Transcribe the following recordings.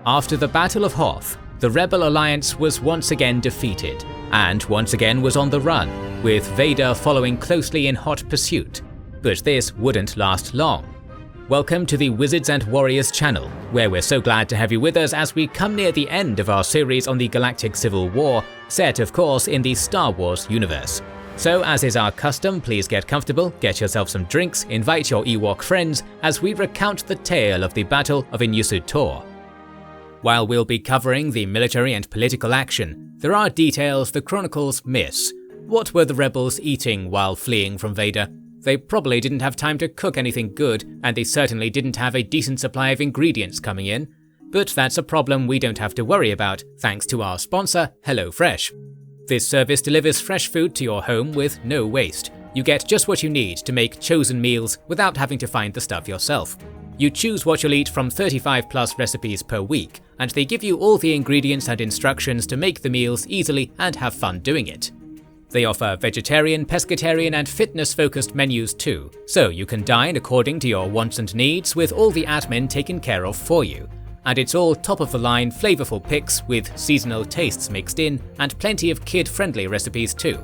After the Battle of Hoth, the Rebel Alliance was once again defeated, and once again was on the run, with Vader following closely in hot pursuit. But this wouldn't last long. Welcome to the Wizards and Warriors channel, where we're so glad to have you with us as we come near the end of our series on the Galactic Civil War, set of course in the Star Wars universe. So as is our custom, please get comfortable, get yourself some drinks, invite your Ewok friends as we recount the tale of the Battle of Inyusu Tor. While we'll be covering the military and political action, there are details the chronicles miss. What were the rebels eating while fleeing from Vader? They probably didn't have time to cook anything good, and they certainly didn't have a decent supply of ingredients coming in. But that's a problem we don't have to worry about, thanks to our sponsor, HelloFresh. This service delivers fresh food to your home with no waste. You get just what you need to make chosen meals without having to find the stuff yourself. You choose what you'll eat from 35 plus recipes per week, and they give you all the ingredients and instructions to make the meals easily and have fun doing it. They offer vegetarian, pescatarian and fitness-focused menus too, so you can dine according to your wants and needs with all the admin taken care of for you. And it's all top-of-the-line flavorful picks with seasonal tastes mixed in and plenty of kid-friendly recipes too.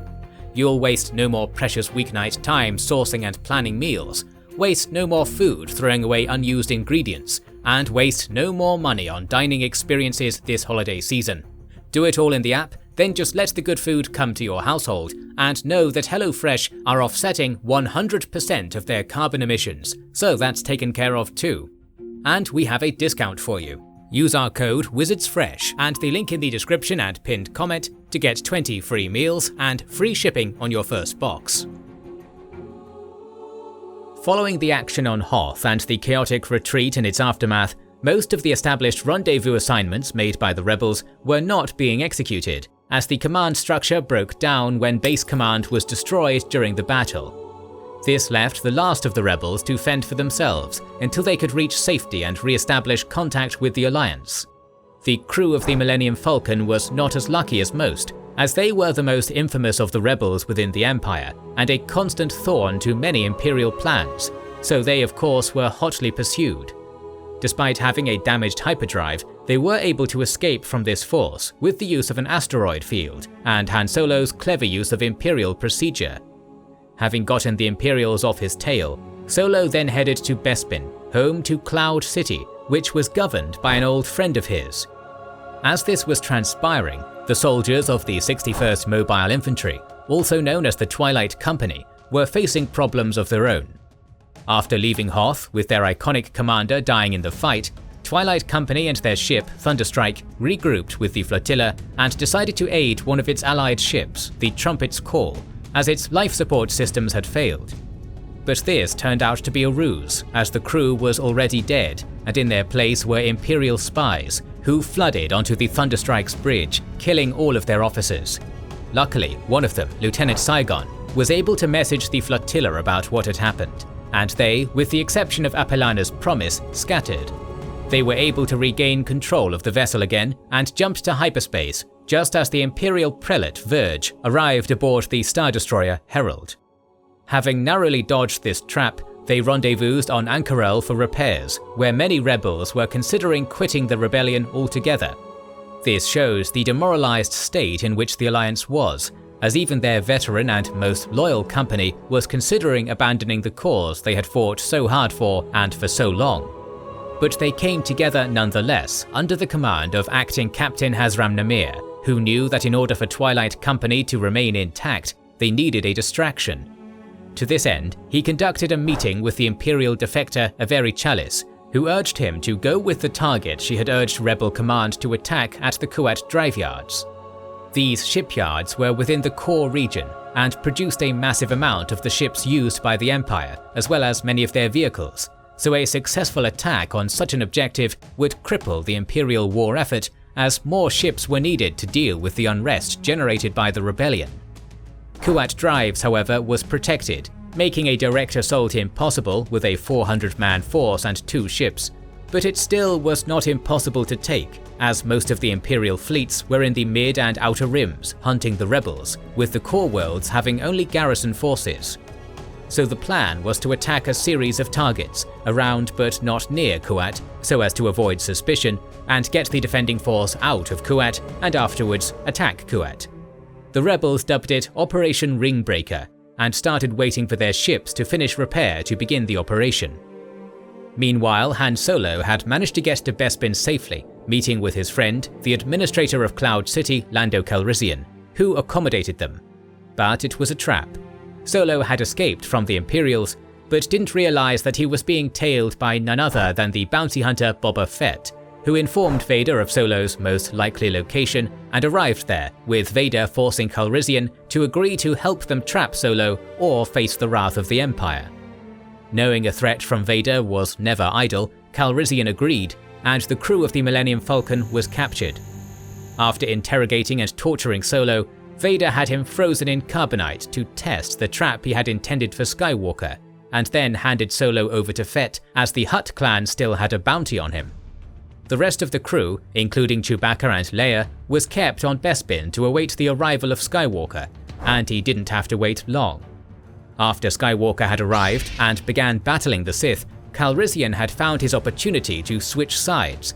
You'll waste no more precious weeknight time sourcing and planning meals, waste no more food throwing away unused ingredients, and waste no more money on dining experiences this holiday season. Do it all in the app, then just let the good food come to your household, and know that HelloFresh are offsetting 100% of their carbon emissions, so that's taken care of too. And we have a discount for you. Use our code WIZARDSFRESH and the link in the description and pinned comment to get 20 free meals and free shipping on your first box. Following the action on Hoth and the chaotic retreat in its aftermath, most of the established rendezvous assignments made by the rebels were not being executed, as the command structure broke down when base command was destroyed during the battle. This left the last of the rebels to fend for themselves until they could reach safety and re-establish contact with the Alliance. The crew of the Millennium Falcon was not as lucky as most, as they were the most infamous of the rebels within the Empire, and a constant thorn to many Imperial plans, so they of course were hotly pursued. Despite having a damaged hyperdrive, they were able to escape from this force with the use of an asteroid field, and Han Solo's clever use of Imperial procedure. Having gotten the Imperials off his tail, Solo then headed to Bespin, home to Cloud City, which was governed by an old friend of his. As this was transpiring, the soldiers of the 61st Mobile Infantry, also known as the Twilight Company, were facing problems of their own. After leaving Hoth with their iconic commander dying in the fight, Twilight Company and their ship, Thunderstrike, regrouped with the flotilla and decided to aid one of its allied ships, the Trumpet's Call, as its life support systems had failed. But this turned out to be a ruse, as the crew was already dead, and in their place were Imperial spies, who flooded onto the Thunderstrike's bridge, killing all of their officers. Luckily, one of them, Lieutenant Saigon, was able to message the flotilla about what had happened, and they, with the exception of Apellana's promise, scattered. They were able to regain control of the vessel again and jumped to hyperspace just as the Imperial prelate Verge arrived aboard the Star Destroyer Herald. Having narrowly dodged this trap, they rendezvoused on Ankarel for repairs, where many rebels were considering quitting the rebellion altogether. This shows the demoralized state in which the Alliance was, as even their veteran and most loyal company was considering abandoning the cause they had fought so hard for and for so long. But they came together nonetheless under the command of Acting Captain Hazram Namir, who knew that in order for Twilight Company to remain intact, they needed a distraction. To this end, he conducted a meeting with the Imperial defector Avery Chalice, who urged him to go with the target she had urged Rebel Command to attack at the Kuat Drive Yards. These shipyards were within the core region and produced a massive amount of the ships used by the Empire, as well as many of their vehicles, so a successful attack on such an objective would cripple the Imperial war effort, as more ships were needed to deal with the unrest generated by the rebellion. Kuat Drives, however, was protected, making a direct assault impossible with a 400-man force and 2 ships, but it still was not impossible to take, as most of the Imperial fleets were in the mid and outer rims hunting the rebels, with the core worlds having only garrison forces. so the plan was to attack a series of targets around but not near Kuat so as to avoid suspicion and get the defending force out of Kuat and afterwards attack Kuat. The rebels dubbed it Operation Ringbreaker and started waiting for their ships to finish repair to begin the operation. Meanwhile, Han Solo had managed to get to Bespin safely, meeting with his friend, the administrator of Cloud City, Lando Calrissian, who accommodated them. But it was a trap. Solo had escaped from the Imperials, but didn't realize that he was being tailed by none other than the bounty hunter Boba Fett, who informed Vader of Solo's most likely location and arrived there, with Vader forcing Calrissian to agree to help them trap Solo or face the wrath of the Empire. Knowing a threat from Vader was never idle, Calrissian agreed, and the crew of the Millennium Falcon was captured. After interrogating and torturing Solo, Vader had him frozen in carbonite to test the trap he had intended for Skywalker, and then handed Solo over to Fett as the Hutt clan still had a bounty on him. The rest of the crew, including Chewbacca and Leia, was kept on Bespin to await the arrival of Skywalker, and he didn't have to wait long. After Skywalker had arrived and began battling the Sith, Calrissian had found his opportunity to switch sides.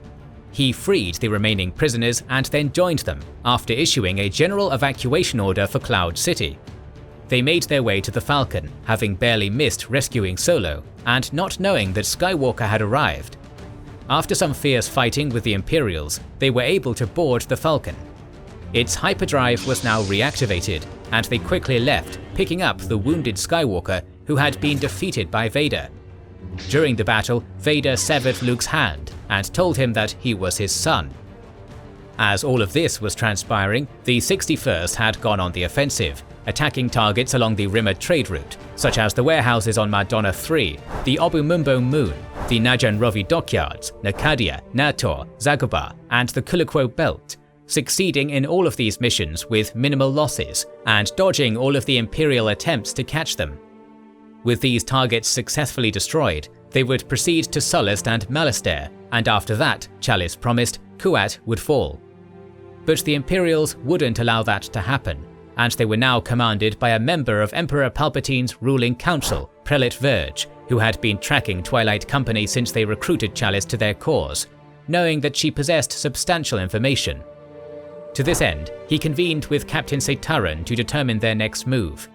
He freed the remaining prisoners and then joined them, after issuing a general evacuation order for Cloud City. They made their way to the Falcon, having barely missed rescuing Solo, and not knowing that Skywalker had arrived. After some fierce fighting with the Imperials, they were able to board the Falcon. Its hyperdrive was now reactivated, and they quickly left, picking up the wounded Skywalker who had been defeated by Vader. During the battle, Vader severed Luke's hand and told him that he was his son. As all of this was transpiring, the 61st had gone on the offensive, attacking targets along the Rimmer trade route, such as the warehouses on Madonna 3, the Obumumbo Moon, the Najan Rovi dockyards, Nakadia, Nator, Zagobah, and the Kulukwo Belt, succeeding in all of these missions with minimal losses and dodging all of the Imperial attempts to catch them. With these targets successfully destroyed, they would proceed to Sullust and Malastare, and after that, Chalice promised, Kuat would fall. But the Imperials wouldn't allow that to happen, and they were now commanded by a member of Emperor Palpatine's ruling council, Prelate Verge, who had been tracking Twilight Company since they recruited Chalice to their cause, knowing that she possessed substantial information. To this end, he convened with Captain Seitaran to determine their next move.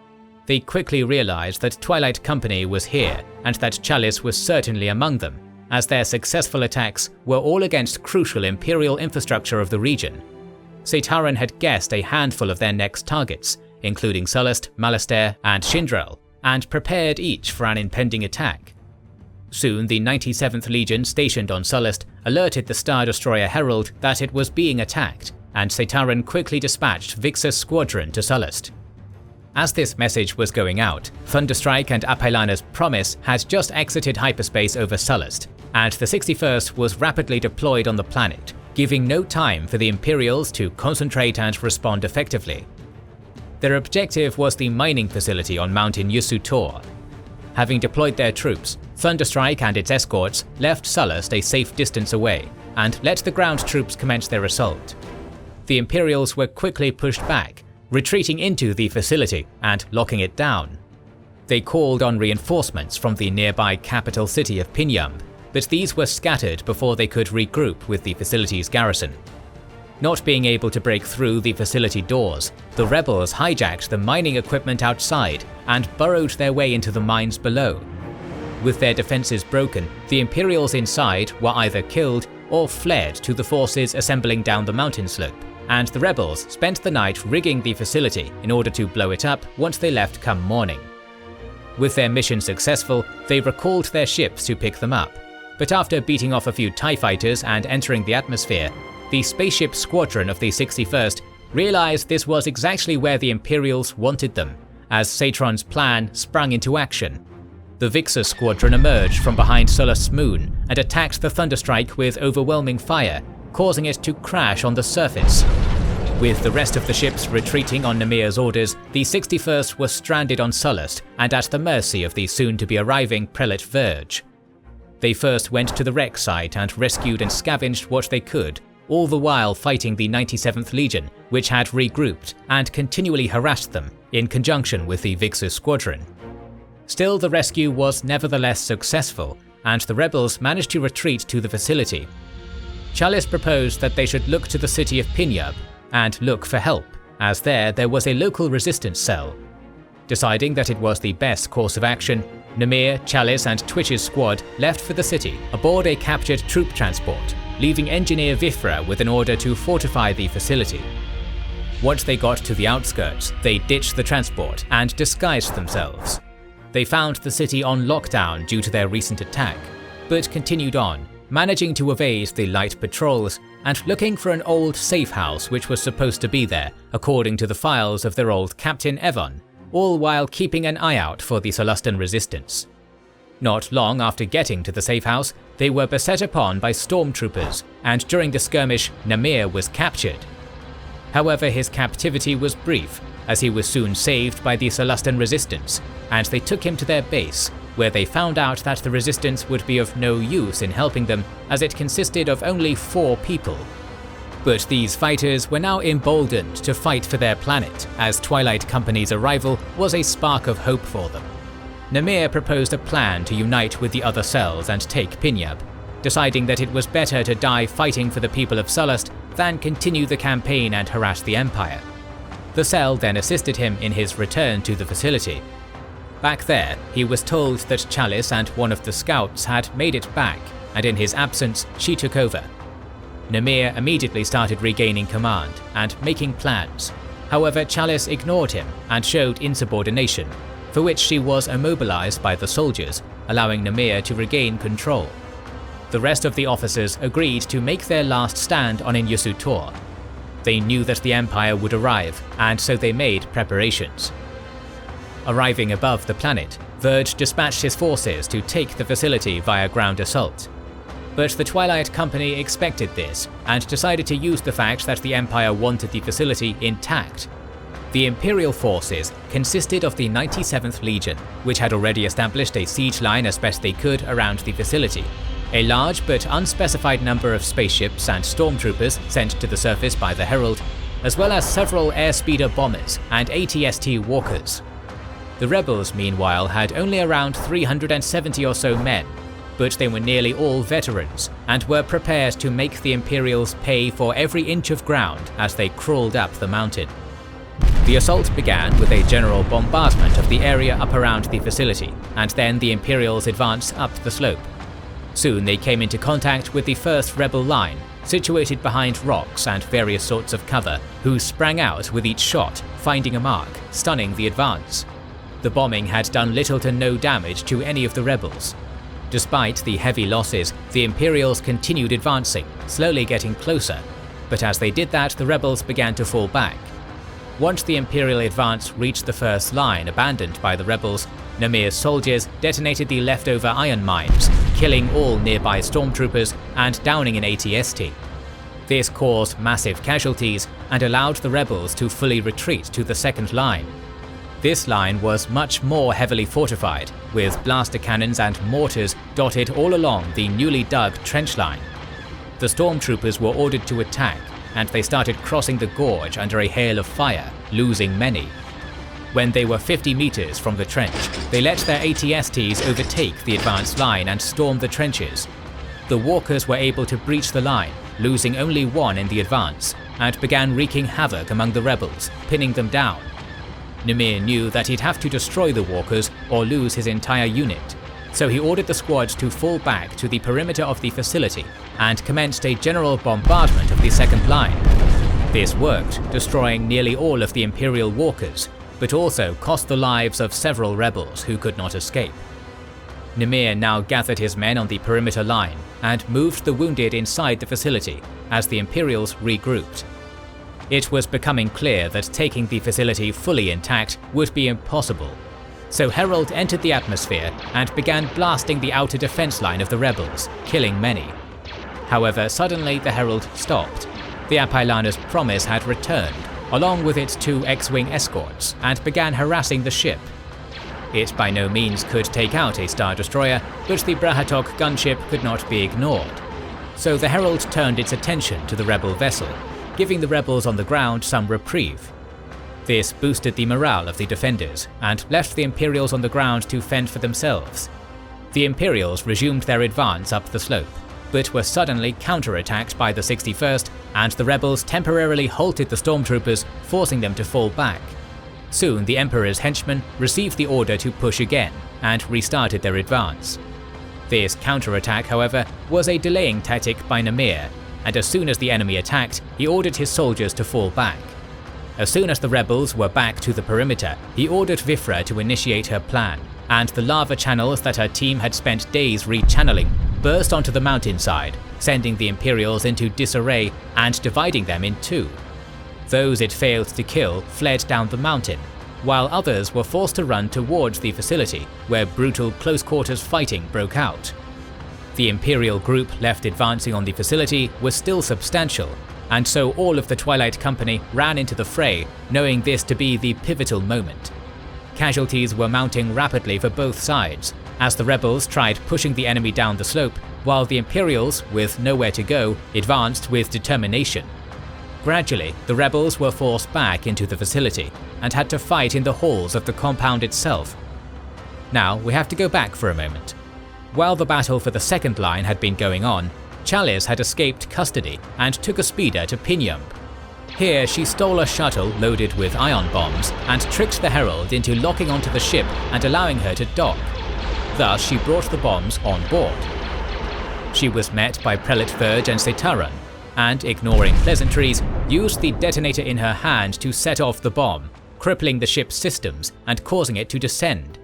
They quickly realized that Twilight Company was here and that Chalice was certainly among them, as their successful attacks were all against crucial Imperial infrastructure of the region. Seitaran had guessed a handful of their next targets, including Sullust, Malastare, and Shindrel, and prepared each for an impending attack. Soon the 97th Legion stationed on Sullust alerted the Star Destroyer Herald that it was being attacked, and Seitaran quickly dispatched Vixa's squadron to Sullust. As this message was going out, Thunderstrike and Apellana's Promise had just exited hyperspace over Sullust, and the 61st was rapidly deployed on the planet, giving no time for the Imperials to concentrate and respond effectively. Their objective was the mining facility on Mountain Yusu Tor. Having deployed their troops, Thunderstrike and its escorts left Sullust a safe distance away, and let the ground troops commence their assault. The Imperials were quickly pushed back, retreating into the facility and locking it down. They called on reinforcements from the nearby capital city of Pinyamb, but these were scattered before they could regroup with the facility's garrison. Not being able to break through the facility doors, the rebels hijacked the mining equipment outside and burrowed their way into the mines below. With their defenses broken, the Imperials inside were either killed or fled to the forces assembling down the mountain slope, and the rebels spent the night rigging the facility in order to blow it up once they left come morning. With their mission successful, they recalled their ships to pick them up, but after beating off a few TIE fighters and entering the atmosphere, the spaceship squadron of the 61st realized this was exactly where the Imperials wanted them, as Satron's plan sprang into action. The Vixa squadron emerged from behind Sullust's moon and attacked the Thunderstrike with overwhelming fire, causing it to crash on the surface. With the rest of the ships retreating on Namir's orders, the 61st was stranded on Sullust and at the mercy of the soon-to-be-arriving Prelate Verge. They first went to the wreck site and rescued and scavenged what they could, all the while fighting the 97th Legion, which had regrouped and continually harassed them in conjunction with the Vixus squadron. Still, the rescue was nevertheless successful, and the rebels managed to retreat to the facility. Chalice proposed that they should look to the city of Pinyab and look for help, as there was a local resistance cell. Deciding that it was the best course of action, Namir, Chalice and Twitch's squad left for the city aboard a captured troop transport, leaving engineer Vifra with an order to fortify the facility. Once they got to the outskirts, they ditched the transport and disguised themselves. They found the city on lockdown due to their recent attack, but continued on, managing to evade the light patrols and looking for an old safe house which was supposed to be there according to the files of their old Captain Evon, all while keeping an eye out for the Solustan resistance. Not long after getting to the safe house, they were beset upon by stormtroopers, and during the skirmish, Namir was captured. However, his captivity was brief, as he was soon saved by the Solustan resistance, and they took him to their base, where they found out that the resistance would be of no use in helping them, as it consisted of only 4 people. But these fighters were now emboldened to fight for their planet, as Twilight Company's arrival was a spark of hope for them. Namir proposed a plan to unite with the other cells and take Pinyab, deciding that it was better to die fighting for the people of Sullust than continue the campaign and harass the Empire. The cell then assisted him in his return to the facility. Back there, he was told that Chalice and one of the scouts had made it back, and in his absence, she took over. Namir immediately started regaining command and making plans. However, Chalice ignored him and showed insubordination, for which she was immobilized by the soldiers, allowing Namir to regain control. The rest of the officers agreed to make their last stand on Inyusu Tor. They knew that the Empire would arrive, and so they made preparations. Arriving above the planet, Verge dispatched his forces to take the facility via ground assault. But the Twilight Company expected this, and decided to use the fact that the Empire wanted the facility intact. The Imperial forces consisted of the 97th Legion, which had already established a siege line as best they could around the facility, a large but unspecified number of spaceships and stormtroopers sent to the surface by the Herald, as well as several airspeeder bombers and ATST walkers. The rebels, meanwhile, had only around 370 or so men, but they were nearly all veterans and were prepared to make the Imperials pay for every inch of ground as they crawled up the mountain. The assault began with a general bombardment of the area up around the facility, and then the Imperials advanced up the slope. Soon they came into contact with the first rebel line, situated behind rocks and various sorts of cover, who sprang out with each shot, finding a mark, stunning the advance. The bombing had done little to no damage to any of the rebels. Despite the heavy losses, the Imperials continued advancing, slowly getting closer, but as they did that, the rebels began to fall back. Once the Imperial advance reached the first line abandoned by the rebels, Namir's soldiers detonated the leftover iron mines, killing all nearby stormtroopers and downing an ATST. This caused massive casualties and allowed the rebels to fully retreat to the second line. This line was much more heavily fortified, with blaster cannons and mortars dotted all along the newly dug trench line. The stormtroopers were ordered to attack, and they started crossing the gorge under a hail of fire, losing many. When they were 50 meters from the trench, they let their ATSTs overtake the advanced line and storm the trenches. The walkers were able to breach the line, losing only one in the advance, and began wreaking havoc among the rebels, pinning them down. Namir knew that he'd have to destroy the walkers or lose his entire unit, so he ordered the squads to fall back to the perimeter of the facility and commenced a general bombardment of the second line. This worked, destroying nearly all of the Imperial walkers, but also cost the lives of several rebels who could not escape. Namir now gathered his men on the perimeter line and moved the wounded inside the facility as the Imperials regrouped. It was becoming clear that taking the facility fully intact would be impossible, so Herald entered the atmosphere and began blasting the outer defense line of the rebels, killing many. However, suddenly the Herald stopped. The Apailaner's promise had returned, along with its 2 X-Wing escorts, and began harassing the ship. It by no means could take out a Star Destroyer, but the Brahatok gunship could not be ignored. So the Herald turned its attention to the rebel vessel, giving the rebels on the ground some reprieve. This boosted the morale of the defenders and left the Imperials on the ground to fend for themselves. The Imperials resumed their advance up the slope, but were suddenly counterattacked by the 61st, and the rebels temporarily halted the stormtroopers, forcing them to fall back. Soon the Emperor's henchmen received the order to push again and restarted their advance. This counterattack, however, was a delaying tactic by Namir, and as soon as the enemy attacked, he ordered his soldiers to fall back. As soon as the rebels were back to the perimeter, he ordered Vifra to initiate her plan, and the lava channels that her team had spent days rechanneling burst onto the mountainside, sending the Imperials into disarray and dividing them in two. Those it failed to kill fled down the mountain, while others were forced to run towards the facility, where brutal close-quarters fighting broke out. The Imperial group left advancing on the facility was still substantial, and so all of the Twilight Company ran into the fray, knowing this to be the pivotal moment. Casualties were mounting rapidly for both sides, as the rebels tried pushing the enemy down the slope, while the Imperials, with nowhere to go, advanced with determination. Gradually, the rebels were forced back into the facility, and had to fight in the halls of the compound itself. Now, we have to go back for a moment. While the battle for the second line had been going on, Chalice had escaped custody and took a speeder to Pinyumb. Here, she stole a shuttle loaded with ion bombs and tricked the Herald into locking onto the ship and allowing her to dock. Thus, she brought the bombs on board. She was met by Prelate Verge and Setaran, and, ignoring pleasantries, used the detonator in her hand to set off the bomb, crippling the ship's systems and causing it to descend.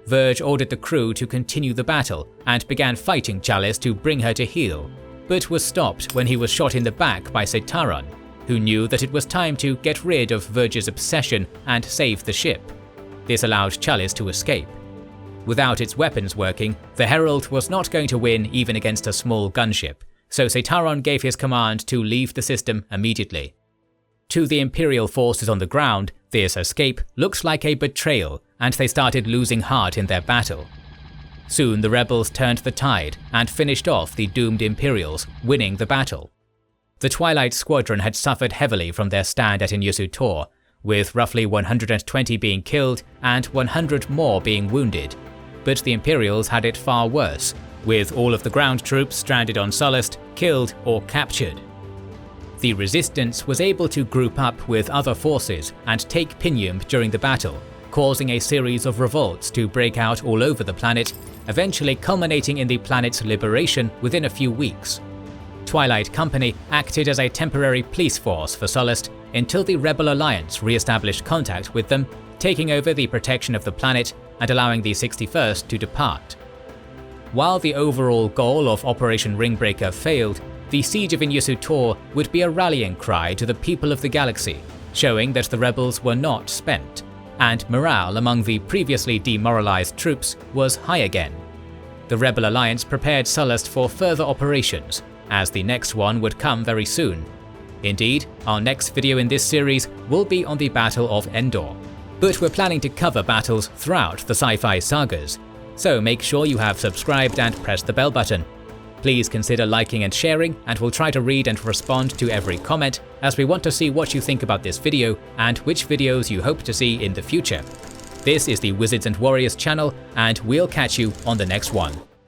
Verge ordered the crew to continue the battle and began fighting Chalice to bring her to heel, but was stopped when he was shot in the back by Setaran, who knew that it was time to get rid of Verge's obsession and save the ship. This allowed Chalice to escape. Without its weapons working, the Herald was not going to win even against a small gunship, so Setaran gave his command to leave the system immediately. To the Imperial forces on the ground, this escape looked like a betrayal, and they started losing heart in their battle. Soon the rebels turned the tide and finished off the doomed Imperials, winning the battle. The Twilight Squadron had suffered heavily from their stand at Inyusu Tor, with roughly 120 being killed and 100 more being wounded. But the Imperials had it far worse, with all of the ground troops stranded on Sullust killed or captured. The Resistance was able to group up with other forces and take Pinyumb during the battle, causing a series of revolts to break out all over the planet, eventually culminating in the planet's liberation within a few weeks. Twilight Company acted as a temporary police force for Sullust until the Rebel Alliance re-established contact with them, taking over the protection of the planet and allowing the 61st to depart. While the overall goal of Operation Ringbreaker failed, the Siege of Inyusu Tor would be a rallying cry to the people of the galaxy, showing that the rebels were not spent, and morale among the previously demoralized troops was high again. The Rebel Alliance prepared Sullust for further operations, as the next one would come very soon. Indeed, our next video in this series will be on the Battle of Endor. But we're planning to cover battles throughout the sci-fi sagas, so make sure you have subscribed and pressed the bell button. Please consider liking and sharing, and we'll try to read and respond to every comment, as we want to see what you think about this video and which videos you hope to see in the future. This is the Wizards and Warriors channel, and we'll catch you on the next one.